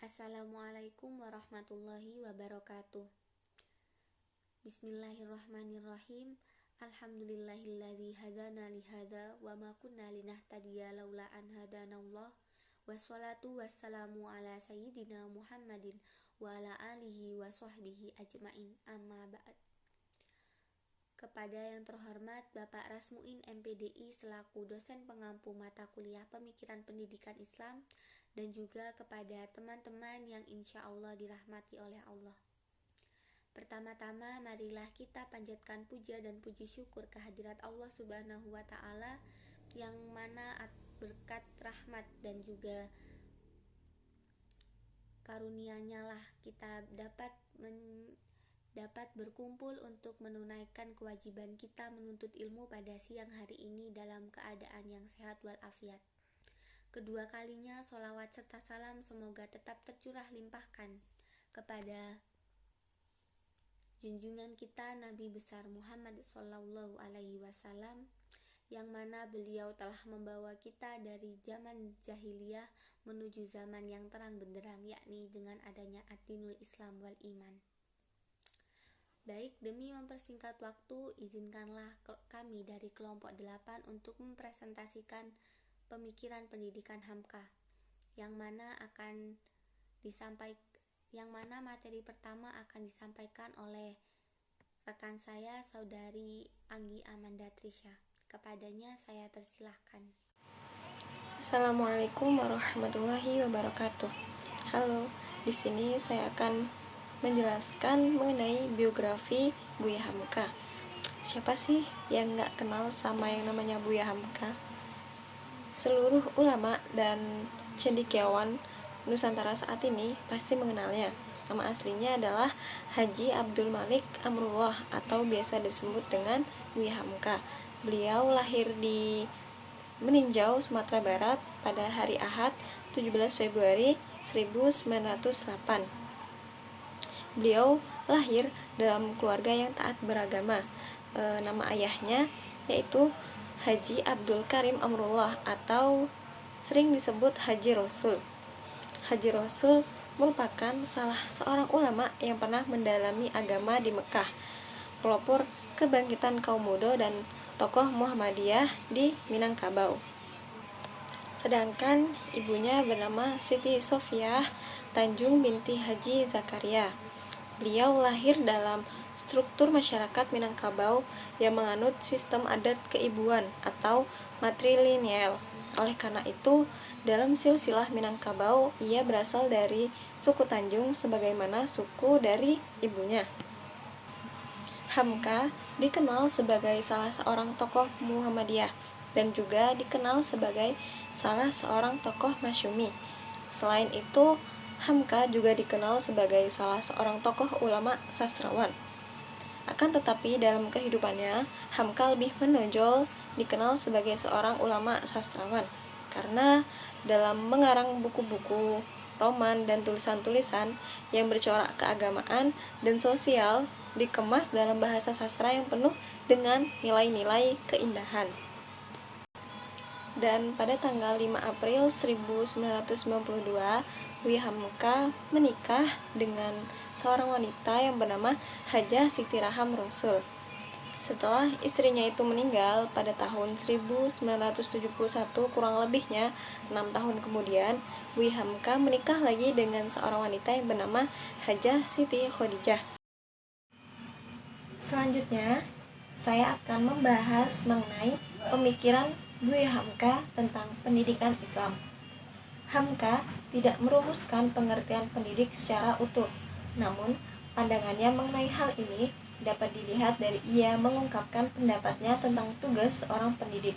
Assalamualaikum warahmatullahi wabarakatuh. Bismillahirrahmanirrahim. Alhamdulillahilladzi hadana lihadza wa ma kunna linahtadiya laula an hadanallah. Wassalatu wassalamu ala sayyidina Muhammadin wa ala alihi wa sahbihi ajmain. Amma ba'd. Kepada yang terhormat Bapak Rasmuin MPDI selaku dosen pengampu mata kuliah Pemikiran Pendidikan Islam, dan juga kepada teman-teman yang insya Allah dirahmati oleh Allah. Pertama-tama marilah kita panjatkan puja dan puji syukur kehadirat Allah Subhanahu wa Ta'ala, yang mana berkat rahmat dan juga karunia-Nya lah kita dapat berkumpul untuk menunaikan kewajiban kita menuntut ilmu pada siang hari ini dalam keadaan yang sehat walafiat. Kedua kalinya sholawat serta salam semoga tetap tercurah limpahkan kepada junjungan kita Nabi besar Muhammad Sallallahu Alaihi Wasallam, yang mana beliau telah membawa kita dari zaman jahiliyah menuju zaman yang terang benderang, yakni dengan adanya ad-dinul Islam wal iman. Baik, demi mempersingkat waktu, izinkanlah kami dari kelompok 8 untuk mempresentasikan Pemikiran Pendidikan Hamka, yang mana materi pertama akan disampaikan oleh rekan saya, Saudari Anggi Amanda Trisha. Kepadanya saya persilahkan. Assalamualaikum warahmatullahi wabarakatuh. Halo, di sini saya akan menjelaskan mengenai biografi Buya Hamka. Siapa sih yang nggak kenal sama yang namanya Buya Hamka? Seluruh ulama dan cendekiawan Nusantara saat ini pasti mengenalnya. Nama aslinya adalah Haji Abdul Malik Amrullah atau biasa disebut dengan Buya Hamka. Beliau lahir di Meninjau, Sumatera Barat pada hari Ahad 17 Februari 1908. Beliau lahir dalam keluarga yang taat beragama. Nama ayahnya yaitu Haji Abdul Karim Amrullah atau sering disebut Haji Rasul. Haji Rasul merupakan salah seorang ulama yang pernah mendalami agama di Mekah, pelopor kebangkitan kaum muda dan tokoh Muhammadiyah di Minangkabau. Sedangkan ibunya bernama Siti Sofiah Tanjung binti Haji Zakaria. Beliau lahir dalam struktur masyarakat Minangkabau yang menganut sistem adat keibuan atau matrilineal. Oleh karena itu, dalam silsilah Minangkabau, ia berasal dari suku Tanjung sebagaimana suku dari ibunya. Hamka dikenal sebagai salah seorang tokoh Muhammadiyah dan juga dikenal sebagai salah seorang tokoh Masyumi. Selain itu, Hamka juga dikenal sebagai salah seorang tokoh ulama sastrawan. Akan tetapi dalam kehidupannya, Hamka lebih menonjol dikenal sebagai seorang ulama sastrawan karena dalam mengarang buku-buku, roman, dan tulisan-tulisan yang bercorak keagamaan dan sosial dikemas dalam bahasa sastra yang penuh dengan nilai-nilai keindahan. Dan pada tanggal 5 April 1992, Buya Hamka menikah dengan seorang wanita yang bernama Hajah Siti Raham Rasul. Setelah istrinya itu meninggal pada tahun 1971, kurang lebihnya 6 tahun kemudian, Buya Hamka menikah lagi dengan seorang wanita yang bernama Hajah Siti Khadijah. Selanjutnya, saya akan membahas mengenai pemikiran Buya Hamka tentang pendidikan Islam. Hamka tidak merumuskan pengertian pendidik secara utuh, namun pandangannya mengenai hal ini dapat dilihat dari ia mengungkapkan pendapatnya tentang tugas seorang pendidik,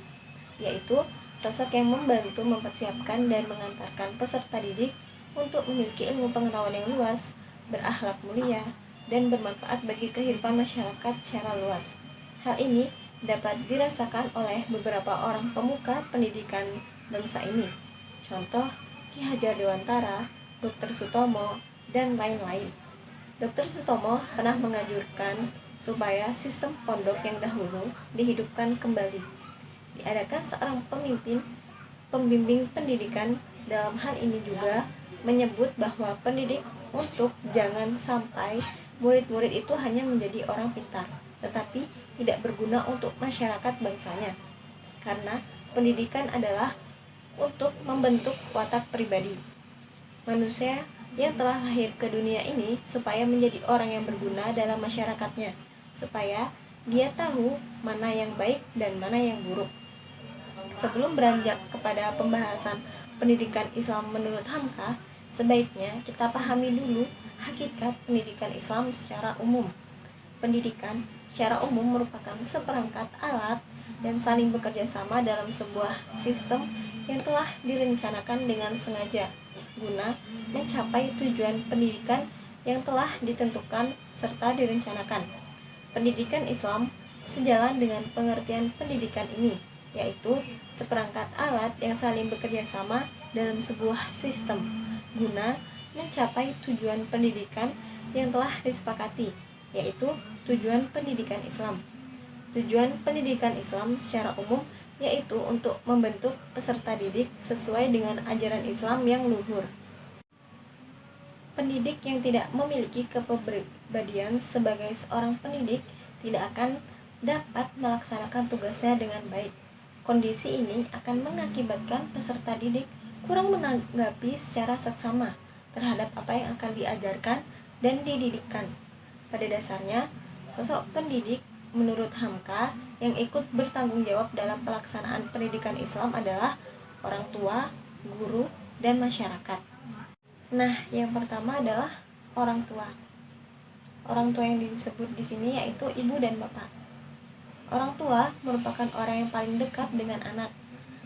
yaitu sosok yang membantu mempersiapkan dan mengantarkan peserta didik untuk memiliki ilmu pengetahuan yang luas, berakhlak mulia, dan bermanfaat bagi kehidupan masyarakat secara luas. Hal ini dapat dirasakan oleh beberapa orang pemuka pendidikan bangsa ini. Contoh, Ki Hajar Dewantara, Dr. Sutomo, dan lain-lain. Dr. Sutomo pernah menganjurkan supaya sistem pondok yang dahulu dihidupkan kembali. Diadakan seorang pembimbing pendidikan. Dalam hal ini juga menyebut bahwa pendidik untuk jangan sampai murid-murid itu hanya menjadi orang pintar, tetapi tidak berguna untuk masyarakat bangsanya. Karena pendidikan adalah untuk membentuk watak pribadi manusia yang telah lahir ke dunia ini supaya menjadi orang yang berguna dalam masyarakatnya, supaya dia tahu mana yang baik dan mana yang buruk. Sebelum beranjak kepada pembahasan pendidikan Islam menurut Hamka, sebaiknya kita pahami dulu hakikat pendidikan Islam secara umum. Pendidikan secara umum merupakan seperangkat alat dan saling bekerja sama dalam sebuah sistem yang telah direncanakan dengan sengaja guna mencapai tujuan pendidikan yang telah ditentukan serta direncanakan. Pendidikan Islam sejalan dengan pengertian pendidikan ini, yaitu seperangkat alat yang saling bekerja sama dalam sebuah sistem guna mencapai tujuan pendidikan yang telah disepakati, yaitu tujuan pendidikan Islam. Tujuan pendidikan Islam secara umum yaitu untuk membentuk peserta didik sesuai dengan ajaran Islam yang luhur. Pendidik yang tidak memiliki kepribadian sebagai seorang pendidik tidak akan dapat melaksanakan tugasnya dengan baik. Kondisi ini akan mengakibatkan peserta didik kurang menanggapi secara seksama terhadap apa yang akan diajarkan dan dididikkan. Pada dasarnya, sosok pendidik menurut Hamka yang ikut bertanggung jawab dalam pelaksanaan pendidikan Islam adalah orang tua, guru, dan masyarakat. Nah, yang pertama adalah orang tua. Orang tua yang disebut di sini yaitu ibu dan bapak. Orang tua merupakan orang yang paling dekat dengan anak.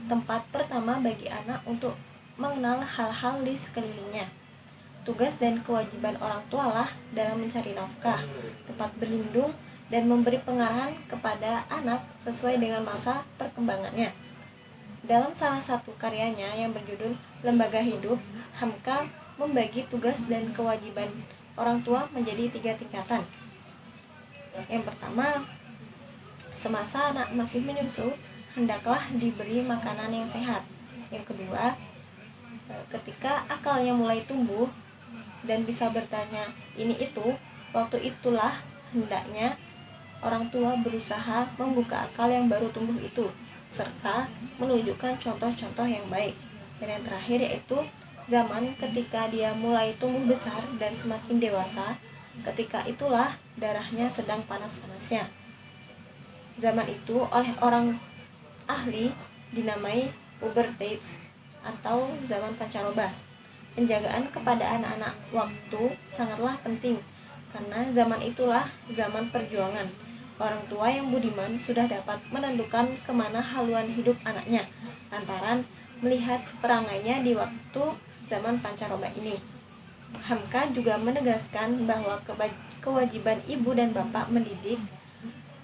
Tempat pertama bagi anak untuk mengenal hal-hal di sekelilingnya. Tugas dan kewajiban orang tua lah dalam mencari nafkah, tempat berlindung, dan memberi pengarahan kepada anak sesuai dengan masa perkembangannya. Dalam salah satu karyanya yang berjudul Lembaga Hidup, Hamka membagi tugas dan kewajiban orang tua menjadi 3 tingkatan. Yang pertama, semasa anak masih menyusu, hendaklah diberi makanan yang sehat. Yang kedua, ketika akalnya mulai tumbuh dan bisa bertanya ini itu, waktu itulah hendaknya orang tua berusaha membuka akal yang baru tumbuh itu, serta menunjukkan contoh-contoh yang baik. Dan yang terakhir yaitu zaman ketika dia mulai tumbuh besar dan semakin dewasa, ketika itulah darahnya sedang panas-panasnya. Zaman itu oleh orang ahli dinamai pubertas atau zaman pancaroba. Penjagaan kepada anak-anak waktu sangatlah penting, karena zaman itulah zaman perjuangan. Orang tua yang budiman sudah dapat menentukan kemana haluan hidup anaknya, lantaran melihat perangainya di waktu zaman pancaroba ini. Hamka juga menegaskan bahwa kewajiban ibu dan bapak mendidik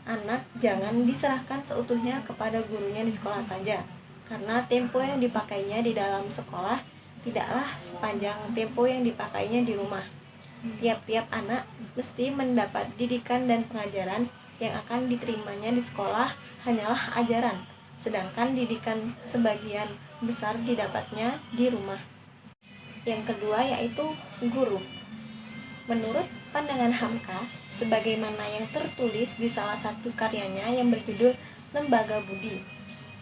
anak jangan diserahkan seutuhnya kepada gurunya di sekolah saja, karena tempo yang dipakainya di dalam sekolah tidaklah sepanjang tempo yang dipakainya di rumah. Tiap-tiap anak mesti mendapat didikan dan pengajaran yang akan diterimanya di sekolah hanyalah ajaran, sedangkan didikan sebagian besar didapatnya di rumah. Yang kedua yaitu guru. Menurut pandangan Hamka, sebagaimana yang tertulis di salah satu karyanya yang berjudul Lembaga Budi,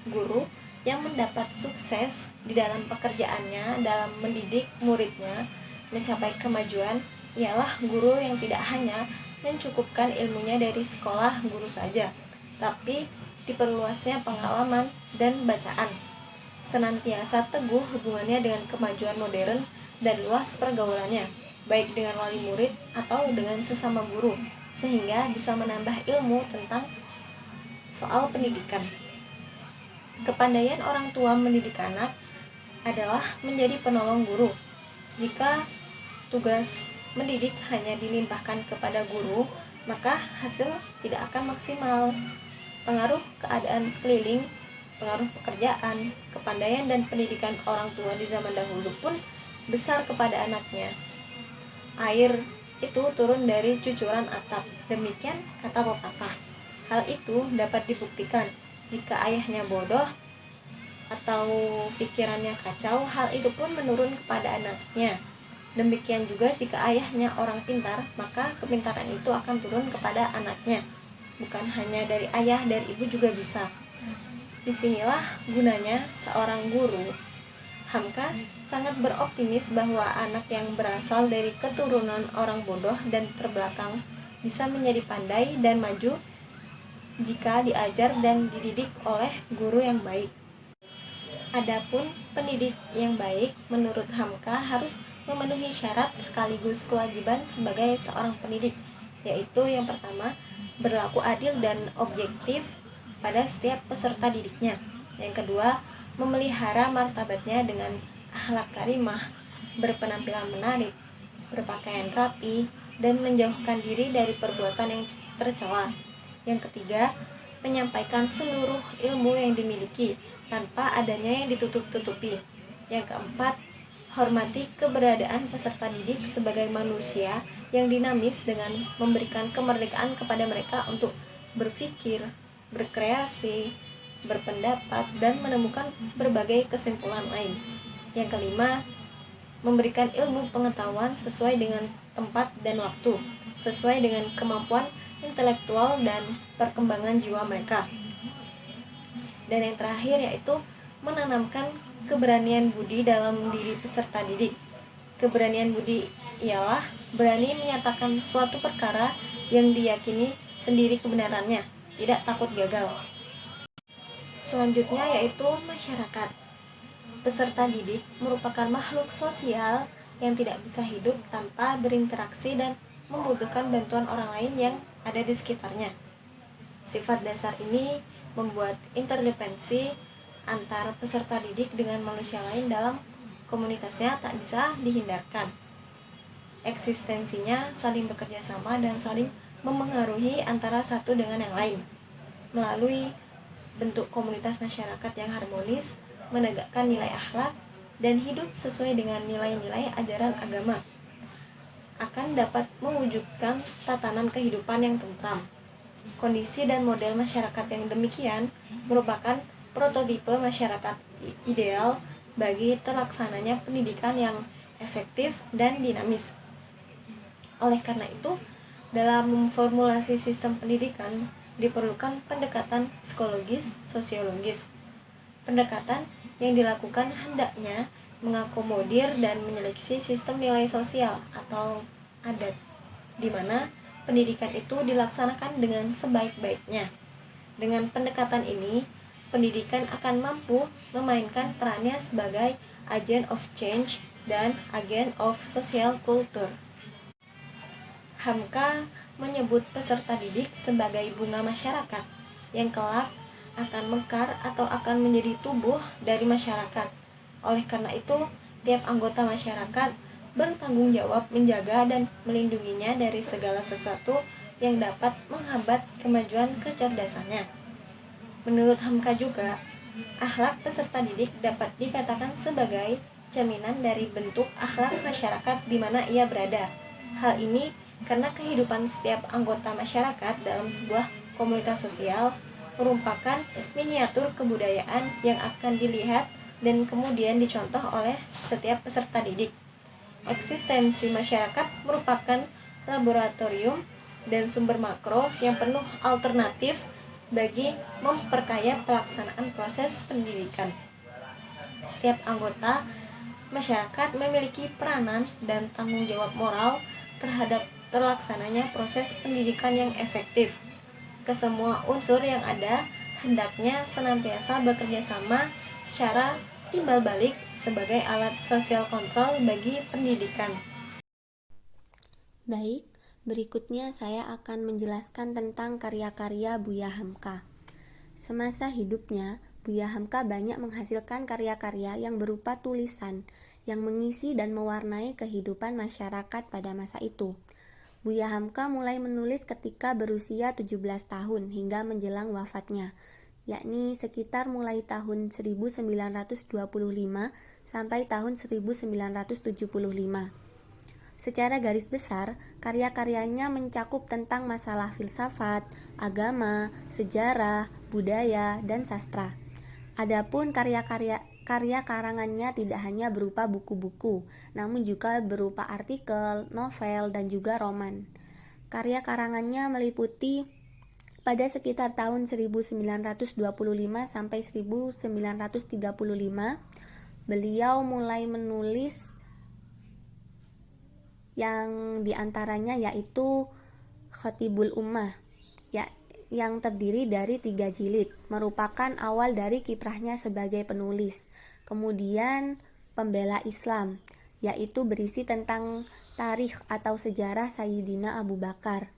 guru yang mendapat sukses di dalam pekerjaannya dalam mendidik muridnya mencapai kemajuan ialah guru yang tidak hanya mencukupkan ilmunya dari sekolah guru saja, tapi diperluasnya pengalaman dan bacaan. Senantiasa teguh hubungannya dengan kemajuan modern dan luas pergaulannya, baik dengan wali murid atau dengan sesama guru, sehingga bisa menambah ilmu tentang soal pendidikan. Kepandaian orang tua mendidik anak adalah menjadi penolong guru. Jika tugas mendidik hanya dilimpahkan kepada guru, maka hasil tidak akan maksimal. Pengaruh keadaan sekeliling, pengaruh pekerjaan, kepandaian dan pendidikan orang tua di zaman dahulu pun besar kepada anaknya. Air itu turun dari cucuran atap, demikian kata pepatah. Hal itu dapat dibuktikan jika ayahnya bodoh atau pikirannya kacau, hal itu pun menurun kepada anaknya. Demikian juga jika ayahnya orang pintar, maka kepintaran itu akan turun kepada anaknya. Bukan hanya dari ayah, dari ibu juga bisa. Disinilah gunanya seorang guru. Hamka sangat beroptimis bahwa anak yang berasal dari keturunan orang bodoh dan terbelakang bisa menjadi pandai dan maju jika diajar dan dididik oleh guru yang baik. Adapun pendidik yang baik menurut Hamka harus memenuhi syarat sekaligus kewajiban sebagai seorang pendidik, yaitu yang pertama, berlaku adil dan objektif pada setiap peserta didiknya. Yang kedua, memelihara martabatnya dengan akhlak karimah, berpenampilan menarik, berpakaian rapi, dan menjauhkan diri dari perbuatan yang tercela. Yang ketiga, menyampaikan seluruh ilmu yang dimiliki tanpa adanya yang ditutup-tutupi. Yang keempat, hormati keberadaan peserta didik sebagai manusia yang dinamis dengan memberikan kemerdekaan kepada mereka untuk berpikir, berkreasi, berpendapat, dan menemukan berbagai kesimpulan lain. Yang kelima, memberikan ilmu pengetahuan sesuai dengan tempat dan waktu, sesuai dengan kemampuan intelektual dan perkembangan jiwa mereka. Dan yang terakhir yaitu menanamkan keberanian budi dalam diri peserta didik. Keberanian budi ialah berani menyatakan suatu perkara yang diyakini sendiri kebenarannya, tidak takut gagal. Selanjutnya yaitu masyarakat. Peserta didik merupakan makhluk sosial yang tidak bisa hidup tanpa berinteraksi dan membutuhkan bantuan orang lain yang ada di sekitarnya. Sifat dasar ini membuat interdependensi antar peserta didik dengan manusia lain dalam komunitasnya tak bisa dihindarkan. Eksistensinya saling bekerja sama dan saling memengaruhi antara satu dengan yang lain. Melalui bentuk komunitas masyarakat yang harmonis, menegakkan nilai akhlak, dan hidup sesuai dengan nilai-nilai ajaran agama, akan dapat mewujudkan tatanan kehidupan yang tentram. Kondisi dan model masyarakat yang demikian merupakan prototipe masyarakat ideal bagi terlaksananya pendidikan yang efektif dan dinamis. Oleh karena itu, dalam memformulasi sistem pendidikan diperlukan pendekatan psikologis, sosiologis. Pendekatan yang dilakukan hendaknya mengakomodir dan menyeleksi sistem nilai sosial atau adat, di mana pendidikan itu dilaksanakan dengan sebaik-baiknya. Dengan pendekatan ini, pendidikan akan mampu memainkan perannya sebagai agent of change dan agent of social culture. Hamka menyebut peserta didik sebagai bunga masyarakat yang kelak akan mekar atau akan menjadi tubuh dari masyarakat. Oleh karena itu, tiap anggota masyarakat bertanggung jawab menjaga dan melindunginya dari segala sesuatu yang dapat menghambat kemajuan kecerdasannya. Menurut Hamka juga, akhlak peserta didik dapat dikatakan sebagai cerminan dari bentuk akhlak masyarakat di mana ia berada. Hal ini karena kehidupan setiap anggota masyarakat dalam sebuah komunitas sosial merupakan miniatur kebudayaan yang akan dilihat dan kemudian dicontoh oleh setiap peserta didik. Eksistensi masyarakat merupakan laboratorium dan sumber makro yang penuh alternatif bagi memperkaya pelaksanaan proses pendidikan. Setiap anggota masyarakat memiliki peranan dan tanggung jawab moral terhadap terlaksananya proses pendidikan yang efektif. Kesemua unsur yang ada hendaknya senantiasa bekerja sama secara timbal balik sebagai alat sosial kontrol bagi pendidikan. Baik, berikutnya saya akan menjelaskan tentang karya-karya Buya Hamka. Semasa hidupnya, Buya Hamka banyak menghasilkan karya-karya yang berupa tulisan yang mengisi dan mewarnai kehidupan masyarakat pada masa itu. Buya Hamka mulai menulis ketika berusia 17 tahun hingga menjelang wafatnya, yakni sekitar mulai tahun 1925 sampai tahun 1975. Secara garis besar, karya-karyanya mencakup tentang masalah filsafat, agama, sejarah, budaya, dan sastra. Adapun karya karangannya tidak hanya berupa buku-buku, namun juga berupa artikel, novel, dan juga roman. Karya karangannya meliputi pada sekitar tahun 1925 sampai 1935, beliau mulai menulis yang diantaranya yaitu Khatibul Ummah, yang terdiri dari 3 jilid, merupakan awal dari kiprahnya sebagai penulis. Kemudian Pembela Islam, yaitu berisi tentang tarikh atau sejarah Sayyidina Abu Bakar.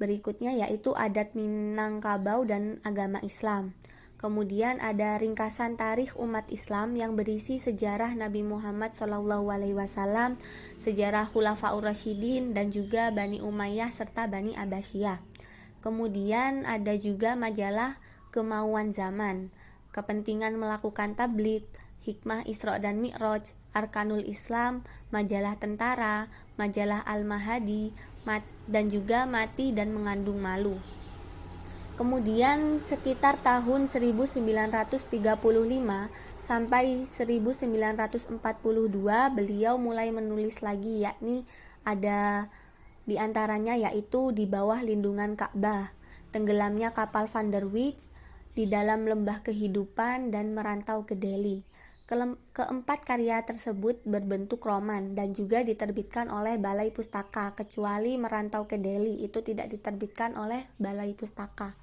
Berikutnya yaitu Adat Minangkabau dan Agama Islam. Kemudian ada ringkasan tarikh umat Islam yang berisi sejarah Nabi Muhammad SAW, sejarah Khulafaur Rasyidin, dan juga Bani Umayyah serta Bani Abbasiyah. Kemudian ada juga majalah Kemauan Zaman, Kepentingan Melakukan Tabligh, Hikmah Isra dan Mi'raj, Arkanul Islam, majalah Tentara, majalah Al-Mahadi, dan juga Mati dan Mengandung Malu. Kemudian sekitar tahun 1935 sampai 1942 beliau mulai menulis lagi, yakni ada di antaranya yaitu Di Bawah Lindungan Ka'bah, Tenggelamnya Kapal Van der Wijk, Di Dalam Lembah Kehidupan, dan Merantau ke Delhi. Keempat karya tersebut berbentuk roman dan juga diterbitkan oleh Balai Pustaka, kecuali Merantau ke Delhi itu tidak diterbitkan oleh Balai Pustaka.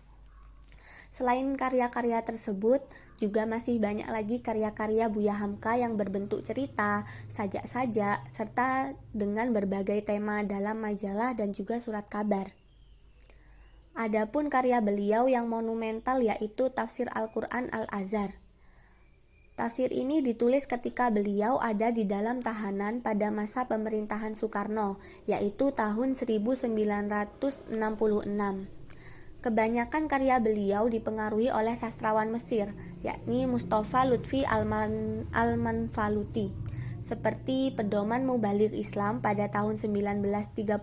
Selain karya-karya tersebut, juga masih banyak lagi karya-karya Buya Hamka yang berbentuk cerita, sajak-sajak, serta dengan berbagai tema dalam majalah dan juga surat kabar. Adapun karya beliau yang monumental yaitu Tafsir Al-Quran Al-Azhar. Tafsir ini ditulis ketika beliau ada di dalam tahanan pada masa pemerintahan Soekarno, yaitu tahun 1966. Kebanyakan karya beliau dipengaruhi oleh sastrawan Mesir, yakni Mustafa Lutfi Al-Manfaluti, seperti Pedoman Mubaligh Islam pada tahun 1937,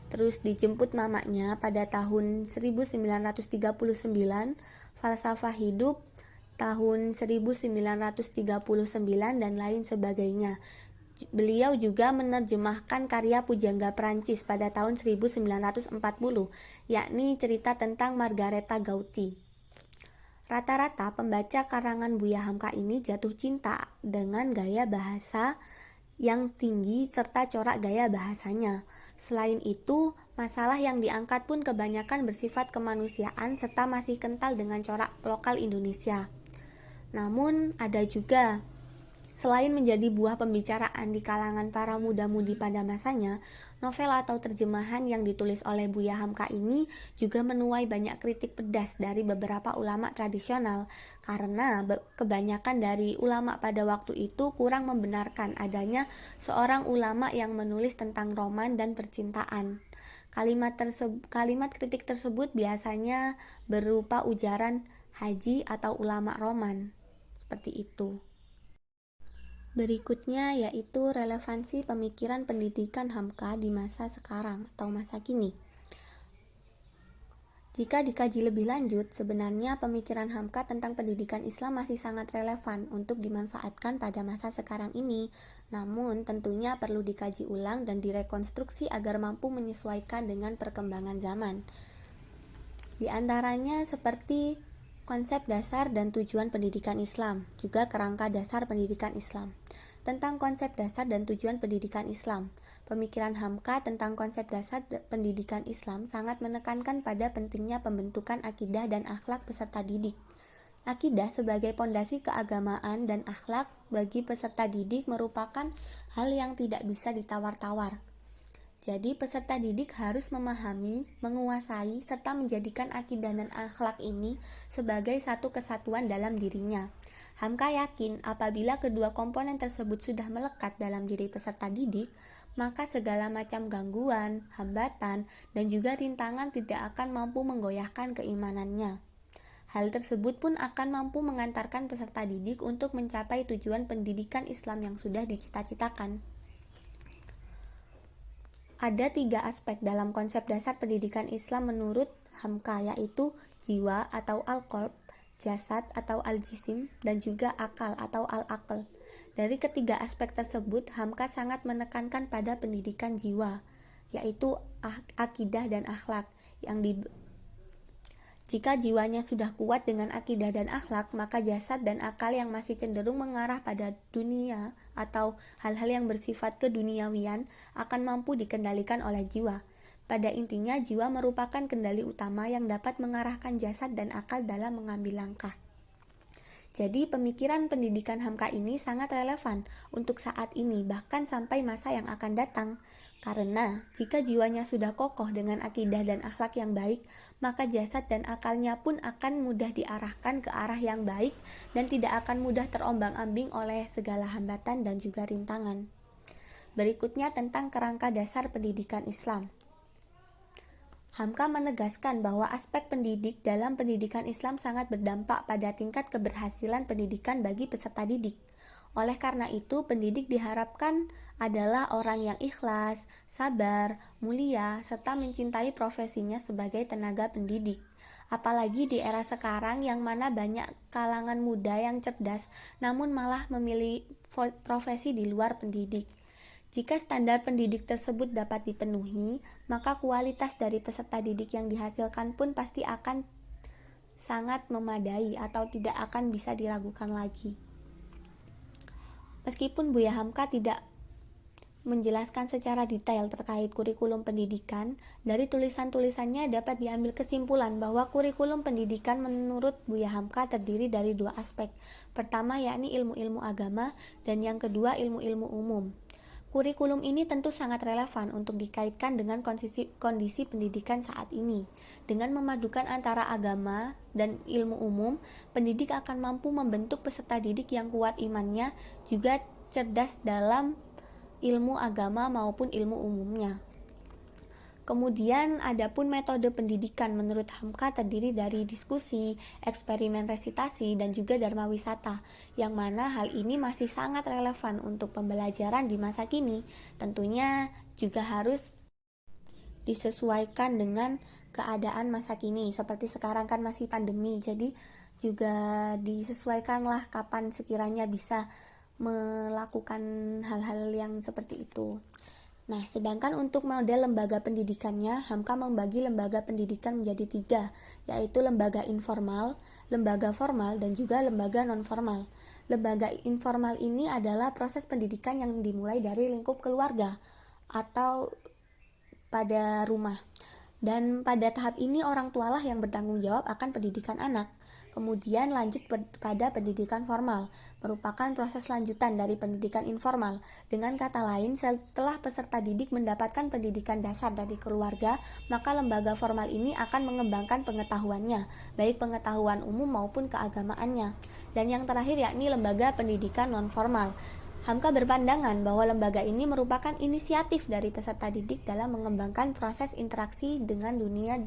terus Dijemput Mamanya pada tahun 1939, Falsafah Hidup tahun 1939, dan lain sebagainya. Beliau juga menerjemahkan karya pujangga Prancis pada tahun 1940, yakni cerita tentang Margareta Gauti. Rata-rata pembaca karangan Buya Hamka ini jatuh cinta dengan gaya bahasa yang tinggi serta corak gaya bahasanya. Selain itu, masalah yang diangkat pun kebanyakan bersifat kemanusiaan serta masih kental dengan corak lokal Indonesia. Namun ada juga, selain menjadi buah pembicaraan di kalangan para muda-mudi pada masanya, novel atau terjemahan yang ditulis oleh Buya Hamka ini juga menuai banyak kritik pedas dari beberapa ulama tradisional, karena kebanyakan dari ulama pada waktu itu kurang membenarkan adanya seorang ulama yang menulis tentang roman dan percintaan. Kalimat kritik tersebut biasanya berupa ujaran haji atau ulama roman. Seperti itu. Berikutnya yaitu relevansi pemikiran pendidikan Hamka di masa sekarang atau masa kini. Jika dikaji lebih lanjut, sebenarnya pemikiran Hamka tentang pendidikan Islam masih sangat relevan untuk dimanfaatkan pada masa sekarang ini. Namun tentunya perlu dikaji ulang dan direkonstruksi agar mampu menyesuaikan dengan perkembangan zaman. Di antaranya seperti konsep dasar dan tujuan pendidikan Islam, juga kerangka dasar pendidikan Islam. Tentang konsep dasar dan tujuan pendidikan Islam, pemikiran Hamka tentang konsep dasar pendidikan Islam sangat menekankan pada pentingnya pembentukan akidah dan akhlak peserta didik. Akidah sebagai pondasi keagamaan dan akhlak bagi peserta didik merupakan hal yang tidak bisa ditawar-tawar. Jadi peserta didik harus memahami, menguasai, serta menjadikan akidah dan akhlak ini sebagai satu kesatuan dalam dirinya. Hamka yakin apabila kedua komponen tersebut sudah melekat dalam diri peserta didik, maka segala macam gangguan, hambatan, dan juga rintangan tidak akan mampu menggoyahkan keimanannya. Hal tersebut pun akan mampu mengantarkan peserta didik untuk mencapai tujuan pendidikan Islam yang sudah dicita-citakan. Ada 3 aspek dalam konsep dasar pendidikan Islam menurut Hamka, yaitu jiwa atau al-qalb, jasad atau al-jisim, dan juga akal atau al-aql. Dari ketiga aspek tersebut, Hamka sangat menekankan pada pendidikan jiwa, yaitu akidah dan akhlak. Jika jiwanya sudah kuat dengan akidah dan akhlak, maka jasad dan akal yang masih cenderung mengarah pada dunia atau hal-hal yang bersifat keduniawian akan mampu dikendalikan oleh jiwa. Pada intinya, jiwa merupakan kendali utama yang dapat mengarahkan jasad dan akal dalam mengambil langkah. Jadi pemikiran pendidikan Hamka ini sangat relevan untuk saat ini, bahkan sampai masa yang akan datang. Karena jika jiwanya sudah kokoh dengan akidah dan akhlak yang baik, maka jasad dan akalnya pun akan mudah diarahkan ke arah yang baik dan tidak akan mudah terombang-ambing oleh segala hambatan dan juga rintangan. Berikutnya tentang kerangka dasar pendidikan Islam. Hamka menegaskan bahwa aspek pendidik dalam pendidikan Islam sangat berdampak pada tingkat keberhasilan pendidikan bagi peserta didik. Oleh karena itu, pendidik diharapkan adalah orang yang ikhlas, sabar, mulia, serta mencintai profesinya sebagai tenaga pendidik. Apalagi di era sekarang yang mana banyak kalangan muda yang cerdas, namun malah memilih profesi di luar pendidik. Jika standar pendidik tersebut dapat dipenuhi, maka kualitas dari peserta didik yang dihasilkan pun pasti akan sangat memadai atau tidak akan bisa diragukan lagi. Meskipun Buya Hamka tidak menjelaskan secara detail terkait kurikulum pendidikan, dari tulisan-tulisannya dapat diambil kesimpulan bahwa kurikulum pendidikan menurut Buya Hamka terdiri dari dua aspek. Pertama yakni ilmu-ilmu agama, dan yang kedua ilmu-ilmu umum. Kurikulum ini tentu sangat relevan untuk dikaitkan dengan kondisi pendidikan saat ini. Dengan memadukan antara agama dan ilmu umum, pendidik akan mampu membentuk peserta didik yang kuat imannya, juga cerdas dalam ilmu agama maupun ilmu umumnya. Kemudian adapun metode pendidikan menurut Hamka terdiri dari diskusi, eksperimen resitasi, dan juga dharma wisata, yang mana hal ini masih sangat relevan untuk pembelajaran di masa kini. Tentunya juga harus disesuaikan dengan keadaan masa kini. Seperti sekarang kan masih pandemi, jadi juga disesuaikanlah kapan sekiranya bisa melakukan hal-hal yang seperti itu. Nah, sedangkan untuk model lembaga pendidikannya, Hamka membagi lembaga pendidikan menjadi 3, yaitu lembaga informal, lembaga formal, dan juga lembaga non-formal. Lembaga informal ini adalah proses pendidikan yang dimulai dari lingkup keluarga atau pada rumah. Dan pada tahap ini orang tualah yang bertanggung jawab akan pendidikan anak. Kemudian lanjut pada pendidikan formal, merupakan proses lanjutan dari pendidikan informal. Dengan kata lain, setelah peserta didik mendapatkan pendidikan dasar dari keluarga, maka lembaga formal ini akan mengembangkan pengetahuannya, baik pengetahuan umum maupun keagamaannya. Dan yang terakhir yakni lembaga pendidikan non-formal. Hamka berpandangan bahwa lembaga ini merupakan inisiatif dari peserta didik dalam mengembangkan proses interaksi dengan dunia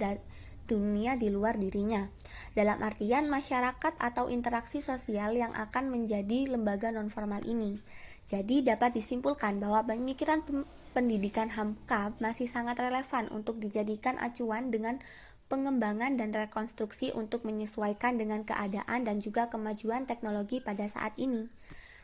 di luar dirinya, dalam artian masyarakat atau interaksi sosial yang akan menjadi lembaga nonformal ini. Jadi dapat disimpulkan bahwa pemikiran pendidikan Hamka masih sangat relevan untuk dijadikan acuan dengan pengembangan dan rekonstruksi untuk menyesuaikan dengan keadaan dan juga kemajuan teknologi pada saat ini.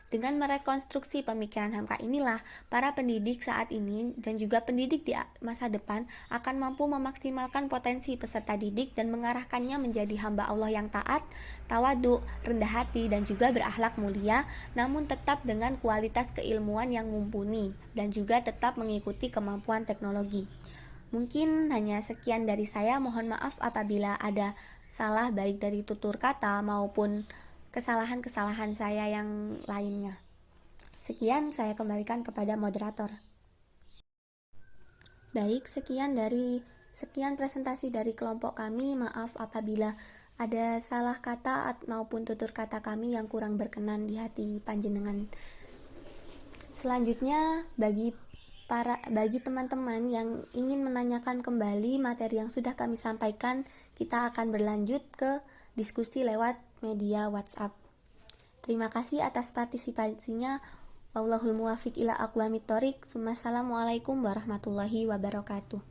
Dengan merekonstruksi pemikiran Hamka inilah, para pendidik saat ini dan juga pendidik di masa depan akan mampu memaksimalkan potensi peserta didik dan mengarahkannya menjadi hamba Allah yang taat, tawadu, rendah hati, dan juga berakhlak mulia, namun tetap dengan kualitas keilmuan yang mumpuni dan juga tetap mengikuti kemampuan teknologi. Mungkin hanya sekian dari saya, mohon maaf apabila ada salah baik dari tutur kata maupun kesalahan-kesalahan saya yang lainnya. Sekian, saya kembalikan kepada moderator. Baik, sekian presentasi dari kelompok kami. Maaf apabila ada salah kata maupun tutur kata kami yang kurang berkenan di hati panjenengan. Selanjutnya, bagi teman-teman yang ingin menanyakan kembali materi yang sudah kami sampaikan, kita akan berlanjut ke diskusi lewat media WhatsApp. Terima kasih atas partisipasinya. Wallahul muwaffiq ila aqwamit thoriq. Wassalamualaikum warahmatullahi wabarakatuh.